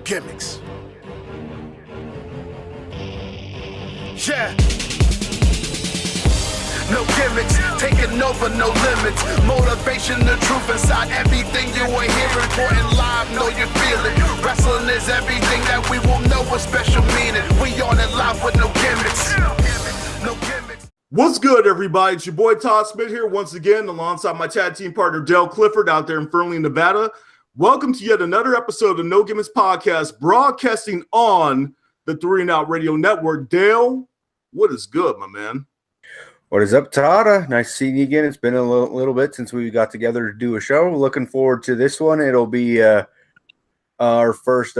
gimmicks. Yeah. No gimmicks, taking over, no limits. Motivation, the truth inside everything you are hearing. Important live, know you feel it. Wrestling is everything that we will know with special meaning. We on it live with no gimmicks. No gimmicks. What's good, everybody? It's your boy Todd Smith here once again, alongside my tag team partner Dale Clifford out there in Fernley, Nevada. Welcome to yet another episode of the No Gimmicks Podcast, broadcasting on the 3 and Out Radio Network. Dale, what is good, my man? What is up, Todd? Nice seeing you again. It's been a little bit since we got together to do a show. Looking forward to this one. It'll be our first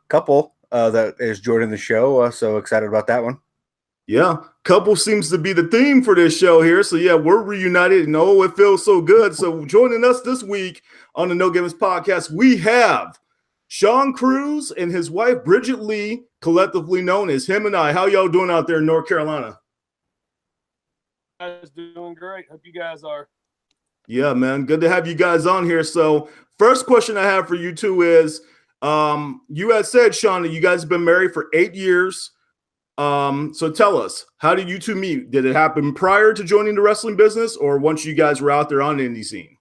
couple that is joining the show. So excited about that one. Yeah, couple seems to be the theme for this show here. So, yeah, we're reunited, and oh, it feels so good. So joining us this week on the No Gimmicks Podcast, we have Sean Cruz and his wife, Bridget Leigh, collectively known as Him and I. How y'all doing out there in North Carolina? Guys, doing great. Hope you guys are. Yeah, man. Good to have you guys on here. So first question I have for you two is, you had said, Sean, that you guys have been married for 8 years. So tell us, how did you two meet? Did it happen prior to joining the wrestling business or once you guys were out there on the indie scene?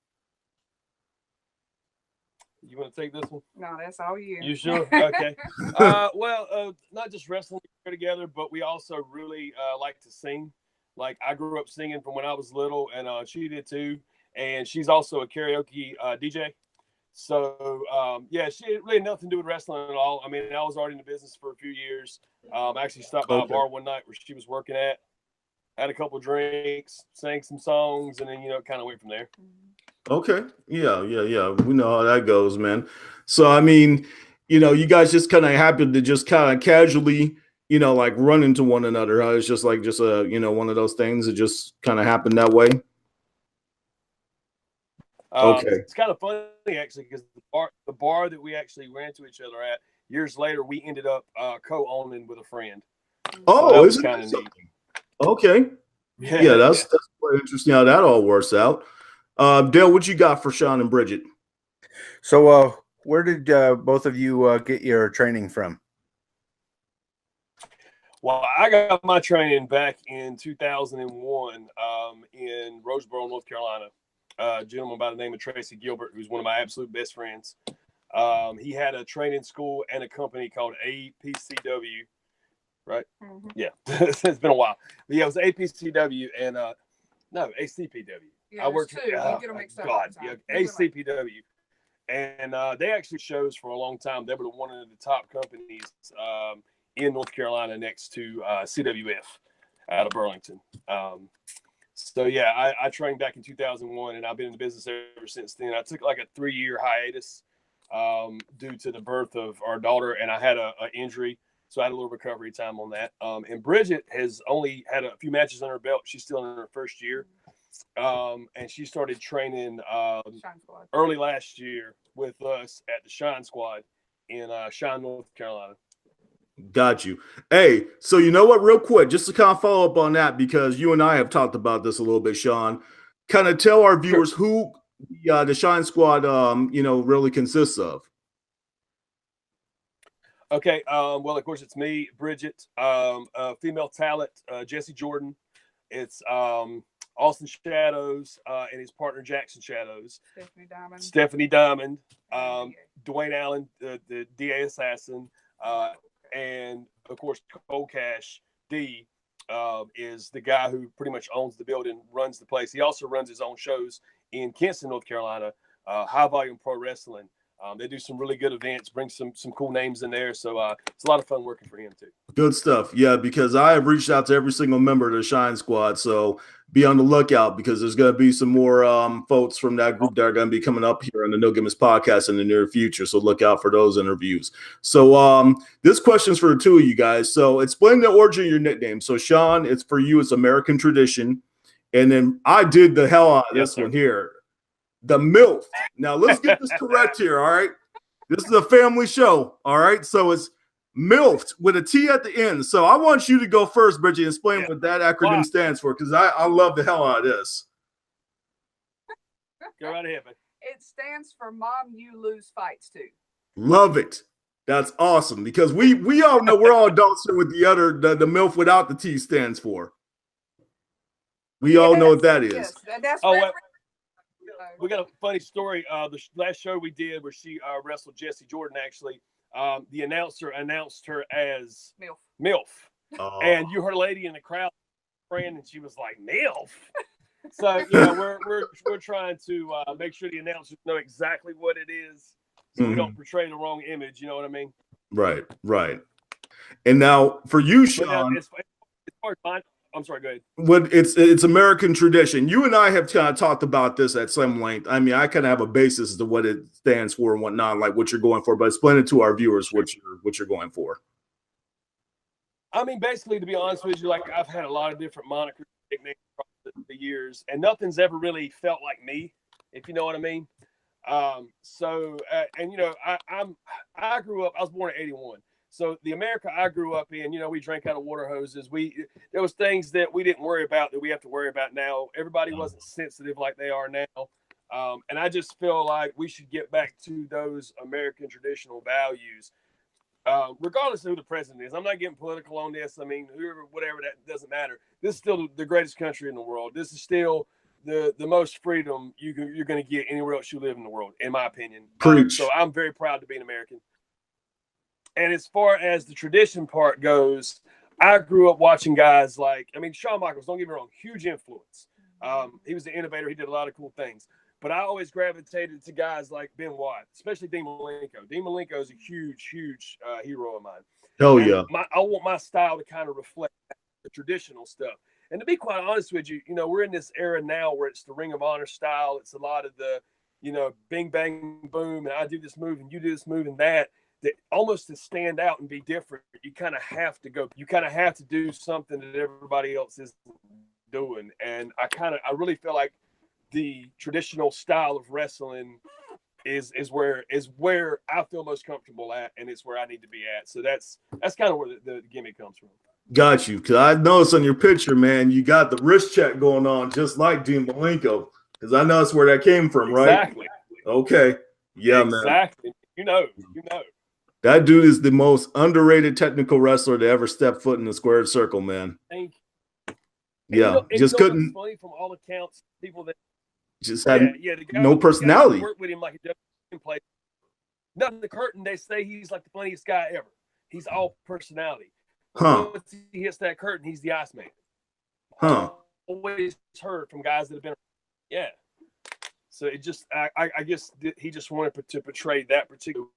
You want to take this one? No, that's all you. You sure? Okay. Not just wrestling together, but we also really like to sing. Like, I grew up singing from when I was little, and she did too. And she's also a karaoke DJ. So, she had really nothing to do with wrestling at all. I mean, I was already in the business for a few years. I actually stopped by a bar one night where she was working at, had a couple drinks, sang some songs, and then, kind of went from there. Okay. Yeah. We know how that goes, man. So, I mean, you guys just kind of happened to just kind of casually like run into one another. Huh? It's just one of those things that just kind of happened that way. Okay. It's kind of funny actually, because the bar that we actually ran into each other at years later, we ended up co-owning with a friend. Oh, so isn't that something? Okay. Yeah, that's quite interesting how that all works out. Dale, what you got for Sean and Bridget? So, where did both of you get your training from? Well, I got my training back in 2001 in Roseboro, North Carolina. A gentleman by the name of Tracy Gilbert, who's one of my absolute best friends. He had a training school and a company called APCW, right? Mm-hmm. Yeah, it's been a while. But yeah, it was APCW and ACPW. Yeah, I worked two. You get them mixed up. ACPW. And they actually shows for a long time. They were one of the top companies in North Carolina next to CWF out of Burlington. I trained back in 2001, and I've been in the business ever since then. I took like a 3-year hiatus due to the birth of our daughter, and I had an injury, so I had a little recovery time on that. And Bridget has only had a few matches on her belt. She's still in her first year, and she started training early last year with us at the Shine Squad in Shine, North Carolina. Got you. Hey, so you know what, real quick, just to kind of follow up on that, because you and I have talked about this a little bit, Sean, kind of tell our viewers who the Shine Squad, really consists of. Okay. Well, of course, it's me, Bridget, female talent, Jesse Jordan. It's Austin Shadows and his partner, Jackson Shadows. Stephanie Diamond. Dwayne Allen, the DA assassin. And of course, Cole Cash D is the guy who pretty much owns the building, runs the place. He also runs his own shows in Kinston, North Carolina, High Volume Pro Wrestling. They do some really good events, bring some cool names in there. So it's a lot of fun working for him too. Good stuff. Yeah, because I have reached out to every single member of the Shine Squad. So be on the lookout, because there's going to be some more folks from that group that are going to be coming up here on the No Gimmicks Podcast in the near future. So look out for those interviews. So this question is for the two of you guys. So explain the origin of your nickname. So Sean, it's for you. It's American tradition. And then I did the hell out of this one here. The MILF. Now let's get this correct here. All right. This is a family show. All right. So it's MILF with a T at the end. So I want you to go first, Bridget, and explain what that acronym stands for, because I love the hell out of this. Go right ahead, man. It stands for Mom You Lose Fights To. Love it. That's awesome because we all know we're all adults here with the MILF without the T stands for. We all know what that is. Yes, that's we got a funny story. The last show we did where she wrestled Jessie Jordan, actually, the announcer announced her as MILF. Oh. And you heard a lady in the crowd praying, and she was like, MILF. So, you know, we're trying to make sure the announcers know exactly what it is so we don't portray the wrong image. You know what I mean? Right. And now for you, Sean, as far as mine, I'm sorry, go ahead. It's American tradition. You and I have kind of talked about this at some length. I mean, I kind of have a basis as to what it stands for and whatnot, like what you're going for, but explain it to our viewers what you're going for. I mean, basically, to be honest with you, like I've had a lot of different monikers, nicknames across the years, and nothing's ever really felt like me, if you know what I mean. And you know, I grew up. I was born in '81. So the America I grew up in, you know, we drank out of water hoses. There was things that we didn't worry about that we have to worry about now. Everybody wasn't sensitive like they are now. And I just feel like we should get back to those American traditional values, regardless of who the president is. I'm not getting political on this. I mean, whoever, whatever, that doesn't matter. This is still the greatest country in the world. This is still the most freedom you're going to get anywhere else you live in the world, in my opinion. So I'm very proud to be an American. And as far as the tradition part goes, I grew up watching guys like, I mean, Shawn Michaels, don't get me wrong, huge influence. He was the innovator. He did a lot of cool things. But I always gravitated to guys like Benoit, especially Dean Malenko. Dean Malenko is a huge hero of mine. Hell yeah. I want my style to kind of reflect the traditional stuff. And to be quite honest with you, you know, we're in this era now where it's the Ring of Honor style. It's a lot of the, you know, bing, bang, boom, and I do this move and you do this move and that almost to stand out and be different, you kind of have to do something that everybody else isn't doing. And I really feel like the traditional style of wrestling is where I feel most comfortable at, and it's where I need to be at. So that's kind of where the gimmick comes from. Got you. Because I noticed on your picture, man, you got the wrist check going on just like Dean Malenko. Because I know that's where that came from, right? Exactly. Okay. Yeah, man. Exactly. You know. That dude is the most underrated technical wrestler to ever step foot in the squared circle, man. Thank you. Yeah, just couldn't. Funny from all accounts, people that just had the guy, no personality. Work with him like a play. Nothing. The curtain. They say he's like the funniest guy ever. He's all personality. Once he hits that curtain, he's the Iceman. Always heard from guys that have been. Yeah. So it just, I guess he just wanted to portray that particular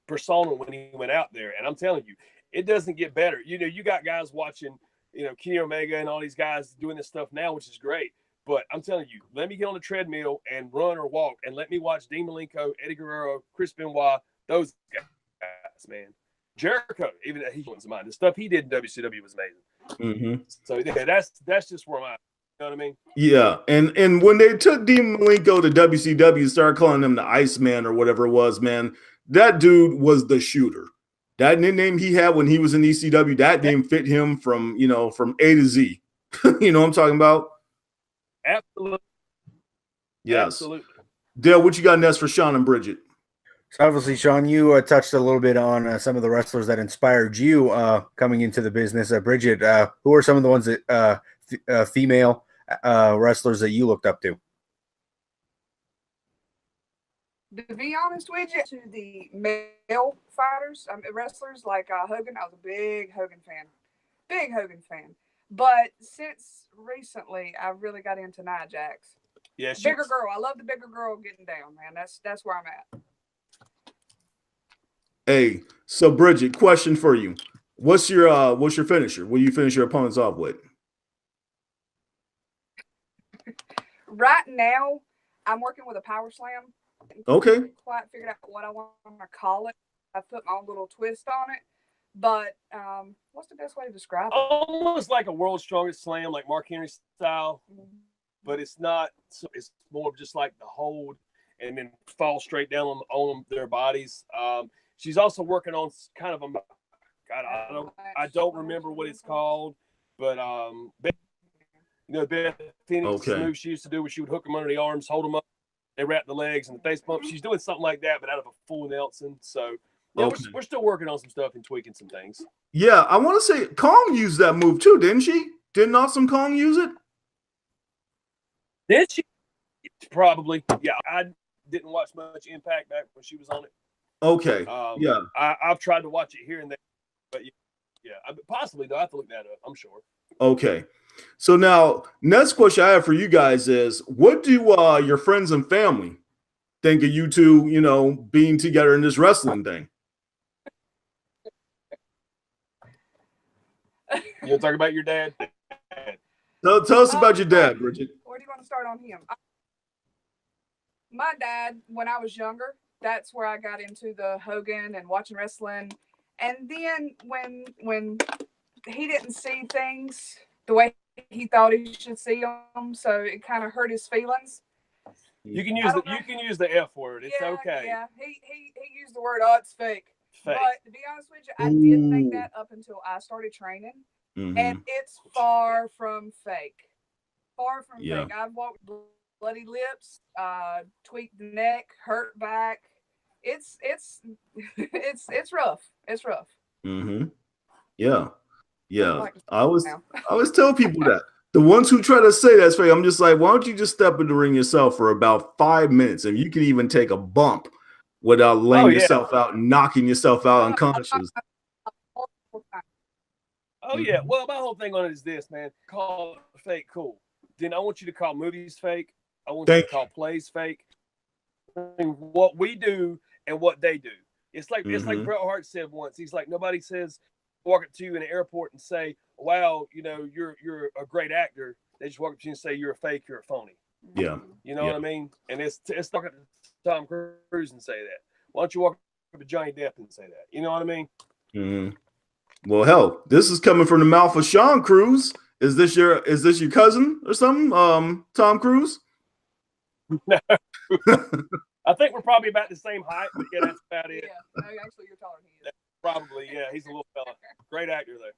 persona when he went out there. And I'm telling you, it doesn't get better. You know, you got guys watching, you know, Kenny Omega and all these guys doing this stuff now, which is great. But I'm telling you, let me get on the treadmill and run or walk, and let me watch Dean Malenko, Eddie Guerrero, Chris Benoit, those guys, man. Jericho, even he wasn't mine. The stuff he did in WCW was amazing. Mm-hmm. So yeah, that's just where I'm at. You know what I mean? Yeah, and when they took Dean Malenko to WCW, started calling him the Iceman or whatever it was, man. That dude was the shooter. That nickname he had when he was in ECW, that name fit him from A to Z. You know what I'm talking about? Absolutely. Yes. Absolutely. Dale, what you got next for Sean and Bridget? So obviously, Sean, you touched a little bit on some of the wrestlers that inspired you coming into the business. Bridget, who are some of the ones that female wrestlers that you looked up to? To be honest with you, to the male fighters, wrestlers like Hogan, I was a big Hogan fan. But since recently, I really got into Nia Jax. Yeah, bigger girl. I love the bigger girl getting down, man. That's where I'm at. Hey, so Bridget, question for you: what's your finisher? What do you finish your opponents off with? Right now, I'm working with a power slam. Okay. Quite figured out what I want to call it. I put my own little twist on it. But what's the best way to describe it? Almost like a world's strongest slam, like Mark Henry style. But it's not. So it's more of just like the hold and then fall straight down on their bodies. She's also working on kind of a. God, I don't remember what it's called, but Beth Phoenix move she used to do where she would hook them under the arms, hold them up, they wrap the legs and the face bump. She's doing something like that, but out of a full Nelson. So Yeah, Okay. we're still working on some stuff and tweaking some things. Yeah, I want to say Kong used that move too, didn't she? Didn't Awesome Kong use it? Did she? Probably. Yeah, I didn't watch much Impact back when she was on it. Okay. Yeah. I've tried to watch it here and there, but yeah, possibly though. I have to look that up. I'm sure. Okay. So now, next question I have for you guys is, what do your friends and family think of you two, being together in this wrestling thing? You want to talk about your dad? Tell us about your dad, Bridget. Where do you want to start on him? My dad, when I was younger, that's where I got into the Hogan and watching wrestling. And then when he didn't see things the way he thought he should see them, so it kind of hurt his feelings. You can use the F word. It's okay. Yeah, he used the word, "Oh, it's fake." Fake. But to be honest with you, I did think that up until I started training, and it's far from fake. Far from fake. I've walked bloody lips, tweaked the neck, hurt back. It's rough. It's rough. Yeah. I always tell people that. The ones who try to say that's fake, I'm just like, why don't you just step in the ring yourself for about 5 minutes, and you can even take a bump without laying yourself out and knocking yourself out unconscious. Oh yeah. Well, my whole thing on it is this, man. Call fake cool. Then I want you to call movies fake. I want you to call plays fake. What we do and what they do. It's like Bret Hart said once. He's like, nobody says walk up to you in an airport and say, "Wow, you're a great actor." They just walk up to you and say, "You're a fake. You're a phony." Yeah. You know what I mean? And it's talking to Tom Cruise and say that. Why don't you walk up to Johnny Depp and say that? You know what I mean? Well, hell, this is coming from the mouth of Sean Cruz. Is this your cousin or something? Tom Cruise? No. I think we're probably about the same height, but yeah, that's about it. Yeah, no, actually, you're taller than he is. Probably, yeah. He's a little fella. Great actor, though.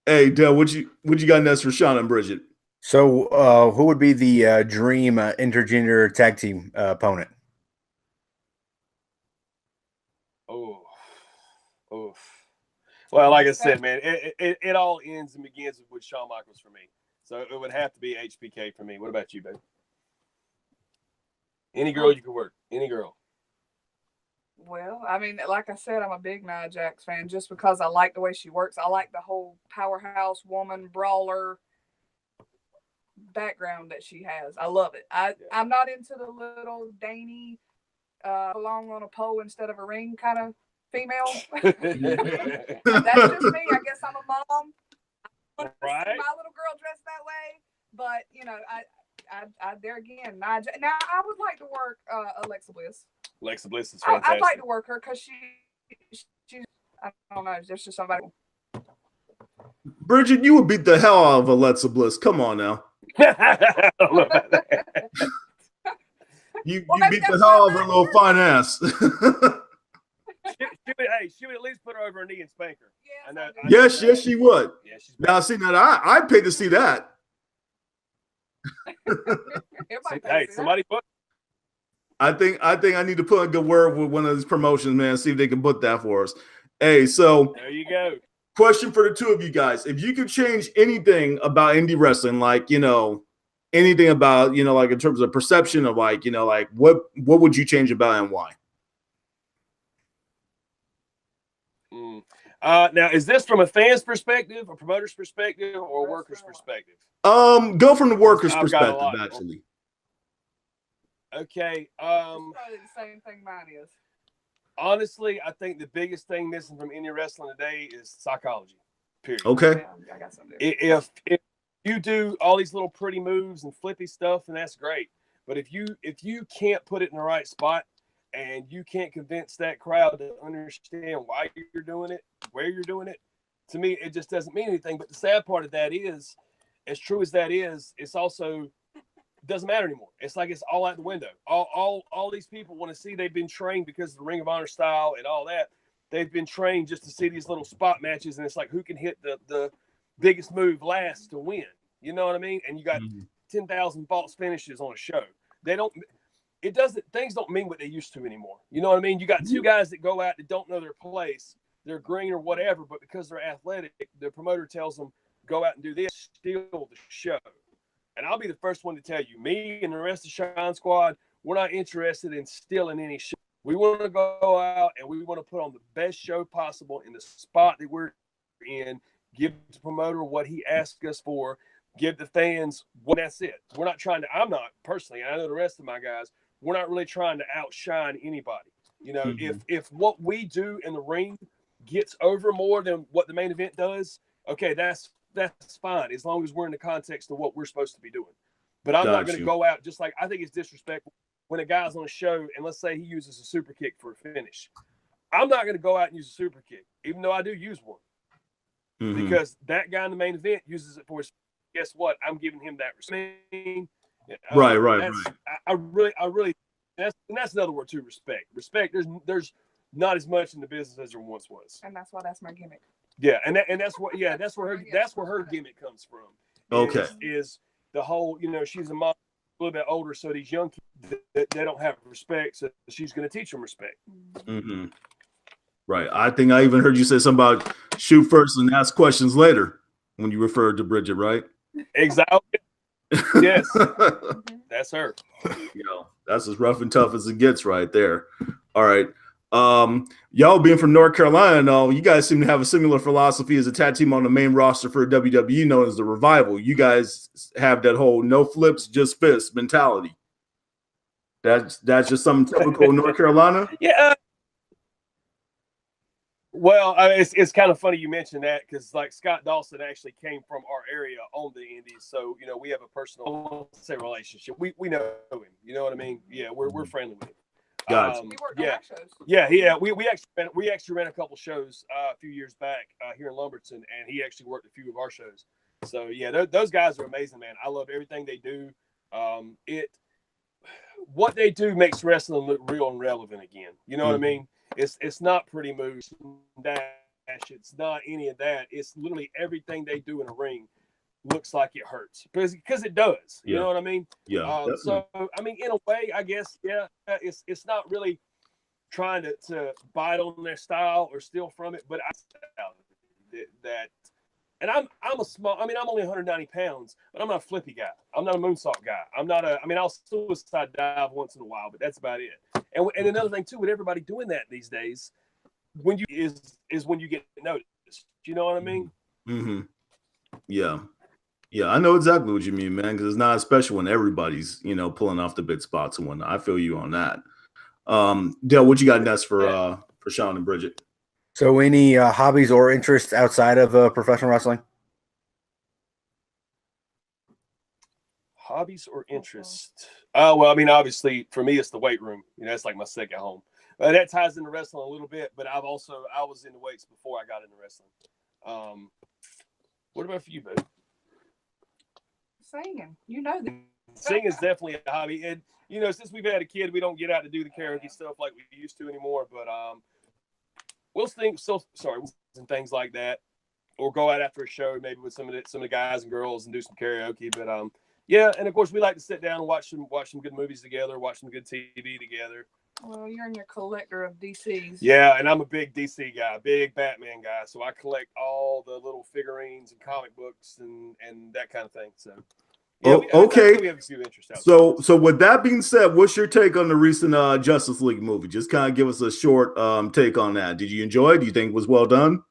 Hey, Dale, what you got next for Sean and Bridget? So, who would be the dream intergender tag team opponent? Oh. Well, like I said, man, it all ends and begins with Shawn Michaels for me. So it would have to be HBK for me. What about you, babe? Any girl you could work. Any girl. Well, I mean, like I said, I'm a big Nia Jax fan just because I like the way she works. I like the whole powerhouse woman brawler background that she has. I love it. I'm not into the little dainty belong on a pole instead of a ring kind of female. That's just me. I guess I'm a mom. I want to see my little girl dressed that way, but I there again, Nia Jax. Now I would like to work Alexa Bliss. Alexa Bliss is fantastic. I'd like to work her because she's I don't know, there's just somebody. Bridget, you would beat the hell out of Alexa Bliss. Come on now. I don't know about that. You beat the hell out of her little fine ass. She would at least put her over her knee and spank her. Yes, she would. Yeah, now, see, I'd pay to see that. Somebody put. I think I need to put a good word with one of these promotions, man. See if they can put that for us. Hey, so there you go. Question for the two of you guys: if you could change anything about indie wrestling, like anything about like in terms of perception of like what would you change about it and why? Now, is this from a fan's perspective, a promoter's perspective, or a worker's perspective? Go from the worker's perspective, actually. Okay. Probably the same thing mine is. Honestly, I think the biggest thing missing from indie wrestling today is psychology. Period. Okay. Yeah, I got something. If you do all these little pretty moves and flippy stuff, then that's great. But if you can't put it in the right spot and you can't convince that crowd to understand why you're doing it, where you're doing it, to me, it just doesn't mean anything. But the sad part of that is, as true as that is, it's also doesn't matter anymore. It's like it's all out the window. All these people want to see. They've been trained because of the Ring of Honor style and all that. They've been trained just to see these little spot matches, and it's like who can hit the biggest move last to win. You know what I mean? And you got 10,000 false finishes on a show. They don't. things don't mean what they used to anymore. You know what I mean? You got two guys that go out that don't know their place. They're green or whatever, but because they're athletic, the promoter tells them, go out and do this, steal the show. And I'll be the first one to tell you, me and the rest of the Shine Squad, we're not interested in stealing any show. We want to go out and we want to put on the best show possible in the spot that we're in, give the promoter what he asked us for, give the fans what, that's it. We're not trying to, I'm not personally, I know the rest of my guys, we're not really trying to outshine anybody. You know, if what we do in the ring gets over more than what the main event does, okay, that's fine, as long as we're in the context of what we're supposed to be doing. But I'm not going to go out just like, I think it's disrespectful when a guy's on a show and let's say he uses a super kick for a finish. I'm not going to go out and use a super kick, even though I do use one. Because that guy in the main event uses it for his, guess what? I'm giving him that respect. Right. I really, that's another word too, respect. Respect, there's not as much in the business as there once was. And that's why that's my gimmick. Yeah, and that's where her gimmick comes from. Okay. Is the whole, you know, she's a mom, a little bit older, so these young kids, they don't have respect, so she's going to teach them respect. Right. I think I even heard you say something about shoot first and ask questions later when you referred to Bridget, right? Exactly. Yes. That's her. You know, that's as rough and tough as it gets right there. All right. Y'all being from North Carolina and all, you guys seem to have a similar philosophy as a tag team on the main roster for WWE known as the Revival. You guys have that whole no flips, just fists mentality. That's just something typical of North Carolina. Yeah. Well, it's kind of funny you mentioned that because like Scott Dawson actually came from our area on the Indies, so you know we have a personal relationship. We know him. You know what I mean? Yeah, we're friendly with him. Gotcha. Yeah. We actually ran a couple shows a few years back here in Lumberton, and he actually worked a few of our shows. So yeah, those guys are amazing, man. I love everything they do. What they do makes wrestling look real and relevant again. You know what I mean? It's not pretty moves, dash. It's not any of that. It's literally everything they do in a ring looks like it hurts because it does. You know what I mean? Yeah. So I mean, in a way, I guess, it's not really trying to bite on their style or steal from it, but that. And I'm a small. I mean, I'm only 190 pounds, but I'm not a flippy guy. I'm not a moonsault guy. I'm not a. I mean, I'll suicide dive once in a while, but that's about it. And another thing too, with everybody doing that these days, when you is when you get noticed. You know what I mean? Yeah. I know exactly what you mean, man. Because it's not as special when everybody's pulling off the big spots and whatnot. I feel you on that. Dale, what you got next for Sean and Bridget? So any hobbies or interests outside of professional wrestling? Hobbies or interests? Well, I mean, obviously, for me, it's the weight room. It's like my second home. That ties into wrestling a little bit, but I was into weights before I got into wrestling. What about for you, babe? Singing. You know that. Singing is definitely a hobby. And, since we've had a kid, we don't get out to do the karaoke stuff like we used to anymore, but we'll sing and things like that, or go out after a show maybe with some of the guys and girls and do some karaoke. But yeah, and of course we like to sit down and watch some good movies together, watch some good TV together. Well, you're in your collector of DCs. Yeah, and I'm a big DC guy, big Batman guy, so I collect all the little figurines and comic books and that kind of thing. So. Yeah, okay. We have a few interests out so with that being said, what's your take on the recent Justice League movie? Just kind of give us a short take on that. Did you enjoy it? Do you think it was well done?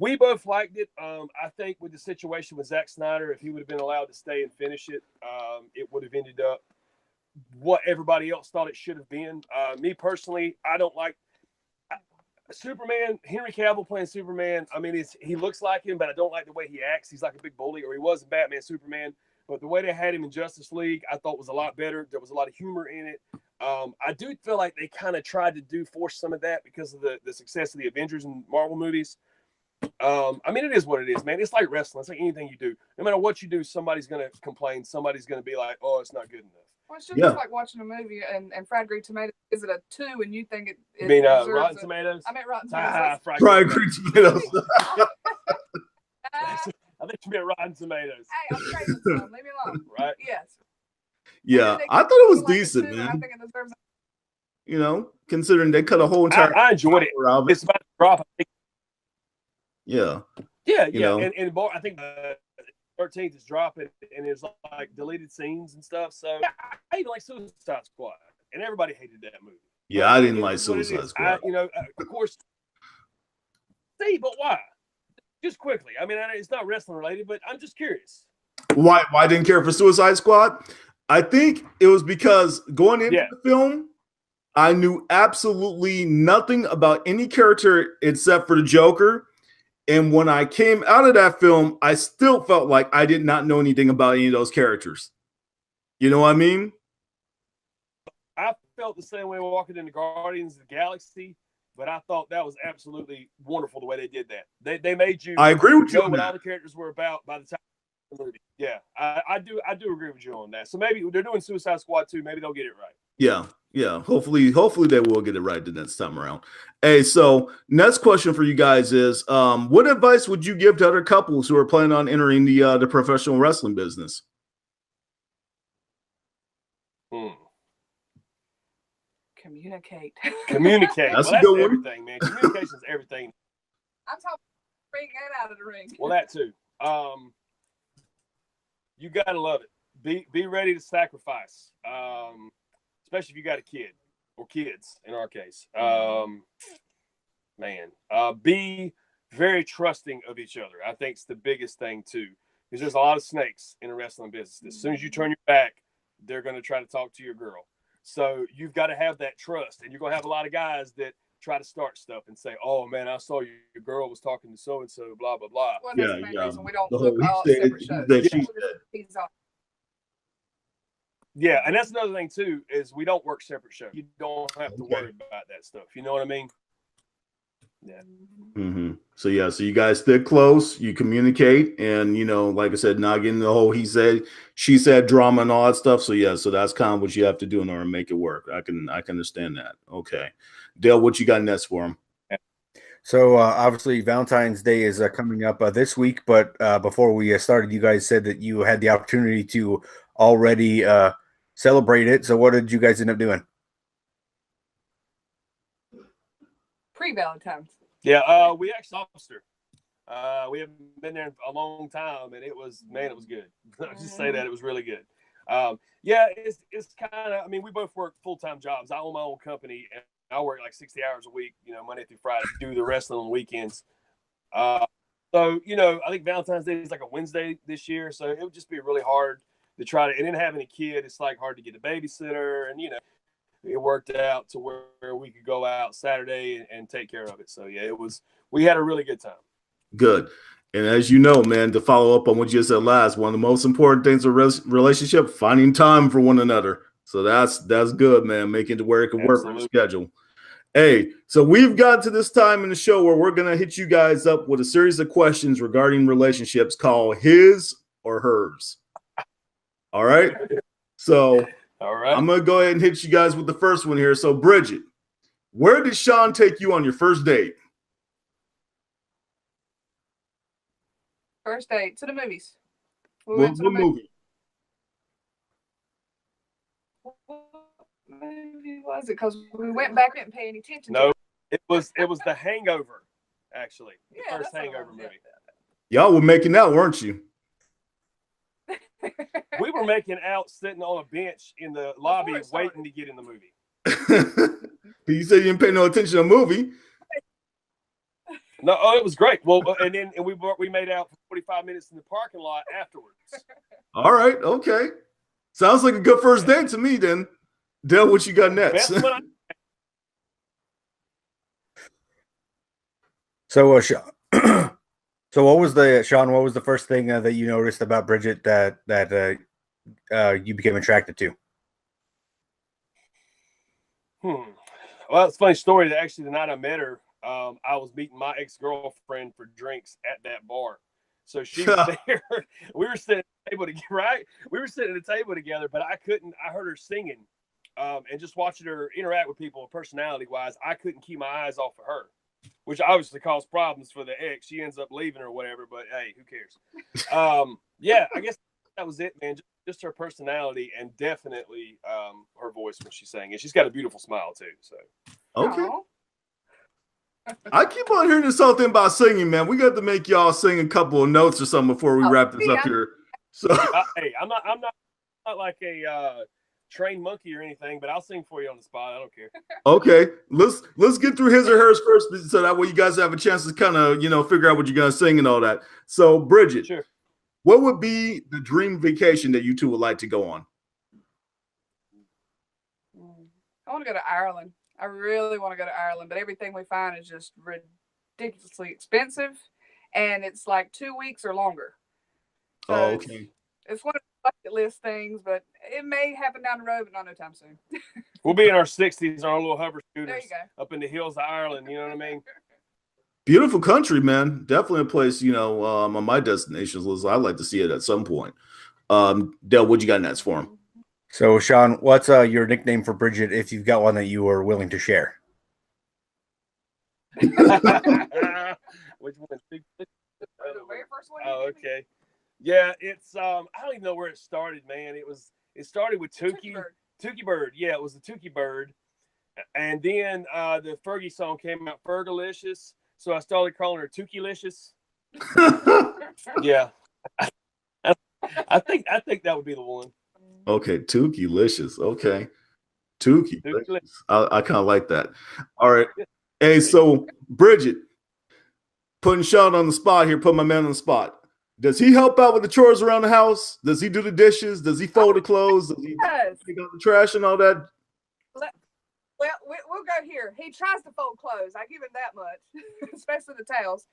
We both liked it. I think with the situation with Zack Snyder, if he would have been allowed to stay and finish it, it would have ended up what everybody else thought it should have been. Me personally, I don't like Superman. Henry Cavill playing Superman. I mean, he looks like him, but I don't like the way he acts. He's like a big bully, or he was in Batman, Superman. But the way they had him in Justice League, I thought was a lot better. There was a lot of humor in it. I do feel like they kind of tried to force some of that because of the success of the Avengers and Marvel movies. I mean, it is what it is, man. It's like wrestling. It's like anything you do. No matter what you do, somebody's going to complain. Somebody's going to be like, oh, it's not good enough. Well, it's just like watching a movie and Fried Green Tomatoes. Is it a 2 and you think it you mean Rotten Tomatoes? I meant Rotten Tomatoes. Fried Green Tomatoes. I think you meant Rotten Tomatoes. Hey, I'm craving some. Leave me alone. Right? Yes. Yeah, I thought it was decent, man. I think it deserves. You know, considering they cut a whole entire. I enjoyed it. It's about to drop. Yeah. Yeah, You yeah, know? and I think 13th is dropping, and it's like deleted scenes and stuff. So I even like Suicide Squad, and everybody hated that movie. Yeah, I didn't like Suicide Squad. Of course. See, but why? Just quickly. I mean, it's not wrestling related, but I'm just curious. Why I didn't care for Suicide Squad? I think it was because going into the film, I knew absolutely nothing about any character except for the Joker. And when I came out of that film, I still felt like I did not know anything about any of those characters. You know what I mean? I felt the same way walking into Guardians of the Galaxy, but I thought that was absolutely wonderful the way they did that. They made you. I agree with you know on what that. all the characters were about by the time of the movie. Yeah, I do agree with you on that. So maybe they're doing Suicide Squad 2. Maybe they'll get it right. Yeah. Hopefully they will get it right the next time around. Hey, so next question for you guys is, what advice would you give to other couples who are planning on entering the professional wrestling business? Communicate. That's Well, a good one. Everything, man. Communication is everything. I'm talking ring and out of the ring. Well, that too. You gotta love it. Be ready to sacrifice. Especially if you got a kid or kids in our case. Be very trusting of each other. I think it's the biggest thing too, because there's a lot of snakes in the wrestling business. As soon as you turn your back, they're going to try to talk to your girl. So you've got to have that trust, and you're going to have a lot of guys that try to start stuff and say, "Oh man, I saw your girl was talking to so and so, blah blah blah." Well, that's the main reason we don't The look whole all he said, separate he shows. said, she said. He's on. Yeah, and that's another thing too, is we don't work separate shows. You don't have to worry about that stuff. You know what I mean? Yeah. Mm-hmm. So you guys stick close, you communicate, and like I said, not getting the whole he said, she said drama and all that stuff. So that's kind of what you have to do in order to make it work. I can understand that. Okay. Dale, what you got next for him? So obviously Valentine's Day is coming up this week, but before we started, you guys said that you had the opportunity to already celebrate it. So what did you guys end up doing? Pre-Valentine's. Yeah, we actually lost her. We haven't been there a long time, and it was good. I'll just say that it was really good. It's kind of. I mean, we both work full-time jobs. I own my own company, and I work like 60 hours a week. Monday through Friday. Do the wrestling on weekends. So I think Valentine's Day is like a Wednesday this year, so it would just be really hard to try to. And then having a kid, it's like hard to get a babysitter, and it worked out to where we could go out Saturday and take care of it. So yeah, we had a really good time. Good. And as you know, man, to follow up on what you said last, one of the most important things in a relationship, finding time for one another. So that's good, man. Making it to where it can work for your schedule. Hey, so we've got to this time in the show where we're going to hit you guys up with a series of questions regarding relationships called His or Hers. All right. So all right, I'm going to go ahead and hit you guys with the first one here. So, Bridget, where did Sean take you on your first date? First date to the movies. What movie? What movie was it? Because we went back and didn't pay any attention. No, it was The Hangover, actually. The Yeah, first Hangover movie. Y'all were making out, weren't you? We were making out sitting on a bench in the lobby waiting to get in the movie. You said you didn't pay no attention to the movie. No, it was great. Well, and we made out for 45 minutes in the parking lot afterwards. All right, okay. Sounds like a good first date to me then. Dale, what you got next? So, so what was the first thing that you noticed about Bridget that you became attracted to? Well, it's a funny story. That actually the night I met her, I was meeting my ex-girlfriend for drinks at that bar. So she was there. We were sitting at the table together, right? We were sitting at the table together, but I heard her singing, and just watching her interact with people personality-wise, I couldn't keep my eyes off of her, which obviously caused problems for the ex. She ends up leaving or whatever, but hey, who cares? I guess that was it, man. Just her personality and definitely her voice when she sang. And she's got a beautiful smile too. So Okay. Aw. I keep on hearing this whole thing about singing, man. We got to make y'all sing a couple of notes or something before we wrap this up here. So, hey, I'm not like a trained monkey or anything, but I'll sing for you on the spot. I don't care. okay, let's get through his or hers first, so that way you guys have a chance to kind of figure out what you're gonna sing and all that. So, Bridget, Sure. what would be the dream vacation that you two would like to go on? I want to go to Ireland. I really want to go to Ireland, but everything we find is just ridiculously expensive, and it's like 2 weeks or longer. So Oh, okay. It's one of the bucket list things, but it may happen down the road, but not no time soon. We'll be in our 60s on our little hover There scooters you go. up in the hills of Ireland. You know what I mean? Beautiful country, man. Definitely a place, on my destinations list. I'd like to see it at some point. Dale, what you got next for him? So, Sean, what's your nickname for Bridget, if you've got one that you are willing to share? Which one? The very first one. Oh, okay. Yeah, it's I don't even know where it started, man. It started with Tookie Bird. Yeah, it was the Tookie Bird. And then the Fergie song came out, Fergalicious. So I started calling her Tookielicious. Yeah. I think that would be the one. Okay, Tookielicious. Okay. Tookielicious. I kind of like that. All right. Hey, so Bridget, putting Sean on the spot here, put my man on the spot. Does he help out with the chores around the house? Does he do the dishes? Does he fold the clothes? Does he pick up the trash and all that? Well, we'll go here. He tries to fold clothes. I give him that much, especially the towels.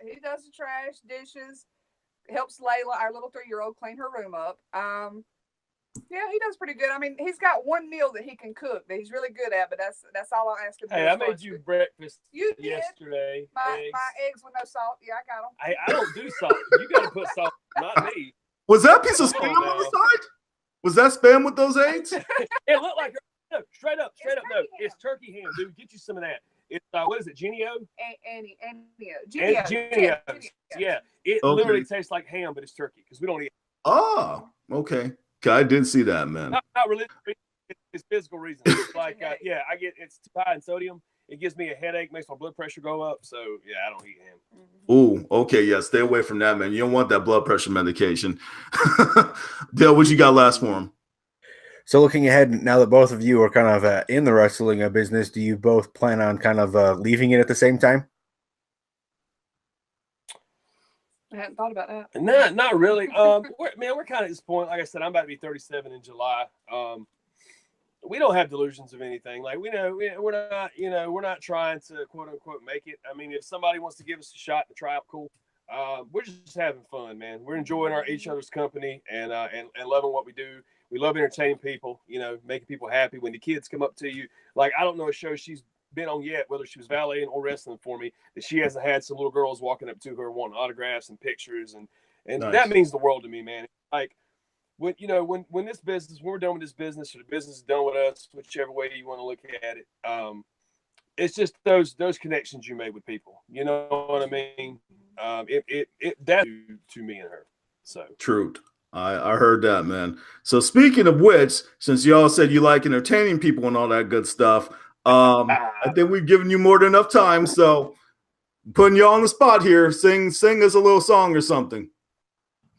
He does the trash, dishes, helps Layla, our little 3-year-old, clean her room up. Yeah, he does pretty good. I mean, he's got one meal that he can cook that he's really good at, but that's all I'll ask him. Hey, I made you breakfast yesterday. My eggs with no salt. Yeah, I got them. Hey, I don't do salt. You got to put salt, not me. Was that piece of spam on the side? Was that spam with those eggs? It looked like no, straight up. No, it's turkey ham, dude. Get you some of that. It's what is it, Genio? Genio. Yeah, it literally tastes like ham, but it's turkey because we don't eat. Oh, okay. I didn't see that, man. Not religious reasons, it's physical reasons. It's like, it's too high in sodium. It gives me a headache, makes my blood pressure go up. So, yeah, I don't eat ham. Ooh, okay, yeah, stay away from that, man. You don't want that blood pressure medication. Dale, what you got last for him? So looking ahead, now that both of you are kind of in the wrestling business, do you both plan on kind of leaving it at the same time? I hadn't thought about that. Not really. We're kind of at this point. Like I said, I'm about to be 37 in July. We don't have delusions of anything. Like we're not trying to quote unquote make it. I mean, if somebody wants to give us a shot to try out, cool. We're just having fun, man. We're enjoying each other's company and loving what we do. We love entertaining people, making people happy. When the kids come up to you, like I don't know a show she's been on yet, whether she was valeting or wrestling for me, that she hasn't had some little girls walking up to her wanting autographs and pictures, and nice. That means the world to me, man. Like when we're done with this business, or the business is done with us, whichever way you want to look at it, it's just those connections you made with people. You know what I mean? That to me and her. So truth. I heard that, man. So speaking of which, since y'all said you like entertaining people and all that good stuff, I think we've given you more than enough time. So putting you on the spot here, sing us a little song or something.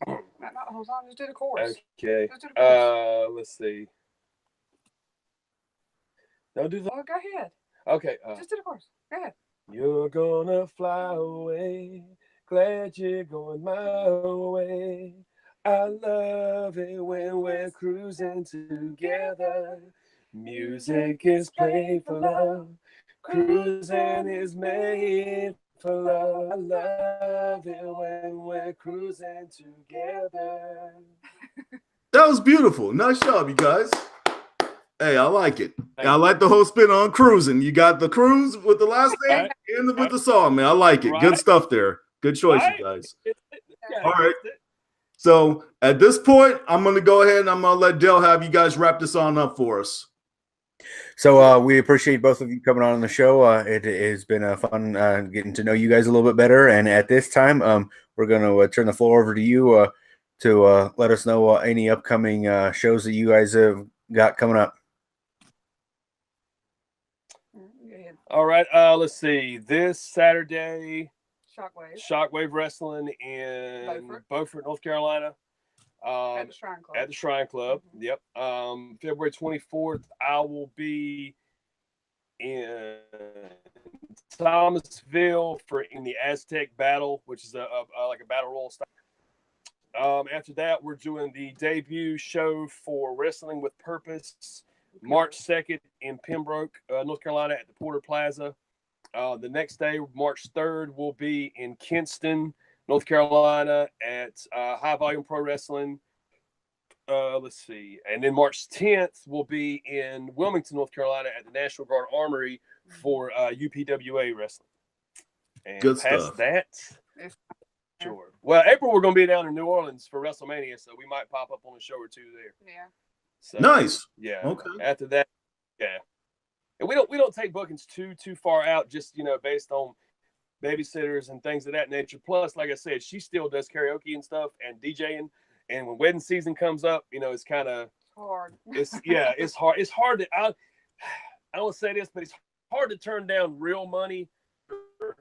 Not the whole song, just do the chorus. Okay. Let's see. Don't do that. Oh, go ahead. Okay. Just do the chorus. Go ahead. You're gonna fly away. Glad you're going my way. I love it when we're cruising together. Music is played for love. Cruising is made for love. I love it when we're cruising together. That was beautiful. Nice job, you guys. Hey, I like it. I like the whole spin on cruising. You got the cruise with the last name and with the song, man. I like it. Good stuff there. Good choice, you guys. All right. So at this point, I'm going to go ahead and I'm going to let Dale have you guys wrap this on up for us. So we appreciate both of you coming on the show. It has been fun getting to know you guys a little bit better. And at this time, we're going to turn the floor over to you, to let us know any upcoming shows that you guys have got coming up. All right. Let's see. This Saturday, Shockwave Wrestling in Beaufort, North Carolina. At the Shrine Club. At the Shrine Club. Mm-hmm. Yep. February 24th, I will be in Thomasville in the Aztec Battle, which is like a battle royal style. After that, we're doing the debut show for Wrestling with Purpose, March 2nd in Pembroke, North Carolina at the Porter Plaza. The next day, March 3rd, we'll be in Kinston, North Carolina at High Volume Pro Wrestling. Let's see. And then March 10th, we'll be in Wilmington, North Carolina at the National Guard Armory for UPWA Wrestling. And good past stuff. That, sure. Well, April, we're going to be down in New Orleans for WrestleMania, so we might pop up on a show or two there. Yeah. So, nice. Yeah. Okay. After that, yeah. And we don't take bookings too far out, just, based on babysitters and things of that nature. Plus, like I said, she still does karaoke and stuff and DJing. And when wedding season comes up, it's kind of hard. It's hard. It's hard to I don't say this, but it's hard to turn down real money for,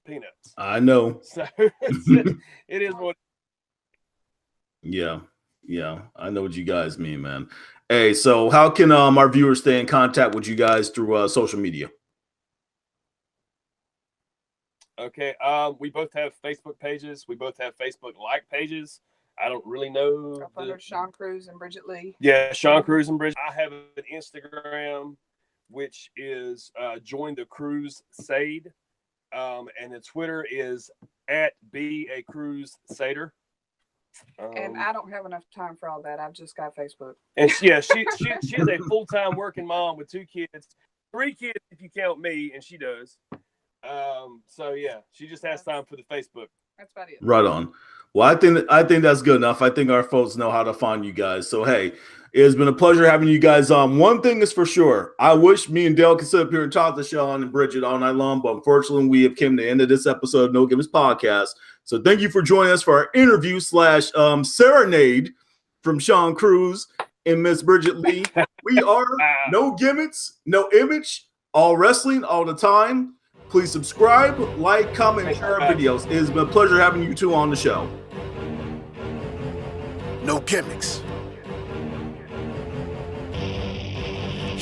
peanuts. I know. So it is what. Yeah, I know what you guys mean, man. Hey, so how can our viewers stay in contact with you guys through social media? Okay, we both have Facebook pages. We both have Facebook like pages. I don't really know. Under Sean Cruz and Bridget Leigh. Yeah, Sean Cruz and Bridget. I have an Instagram, which is Join the Cruise Sade. And the Twitter is at @BACruiseSader. And I don't have enough time for all that. I've just got Facebook. And she's a full-time working mom with 2 kids, 3 kids if you count me, and she does. So yeah, she just has time for the Facebook. That's about it. Right on. Well, I think that's good enough. I think our folks know how to find you guys. So hey, it has been a pleasure having you guys on. One thing is for sure, I wish me and Dale could sit up here and talk to Sean and Bridget all night long, but unfortunately, we have come to the end of this episode of No Gimmicks Podcast. So thank you for joining us for our interview / serenade from Sean Cruz and Miss Bridget Leigh. We are No Gimmicks, No Image, all wrestling all the time. Please subscribe, like, comment, and share our videos. It has been a pleasure having you two on the show. No gimmicks.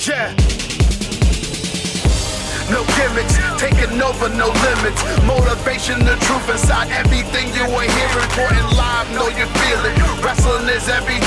Yeah. No gimmicks, taking over, no limits. Motivation, the truth inside everything you are hearing. Important live, know you feel it. Wrestling is everything.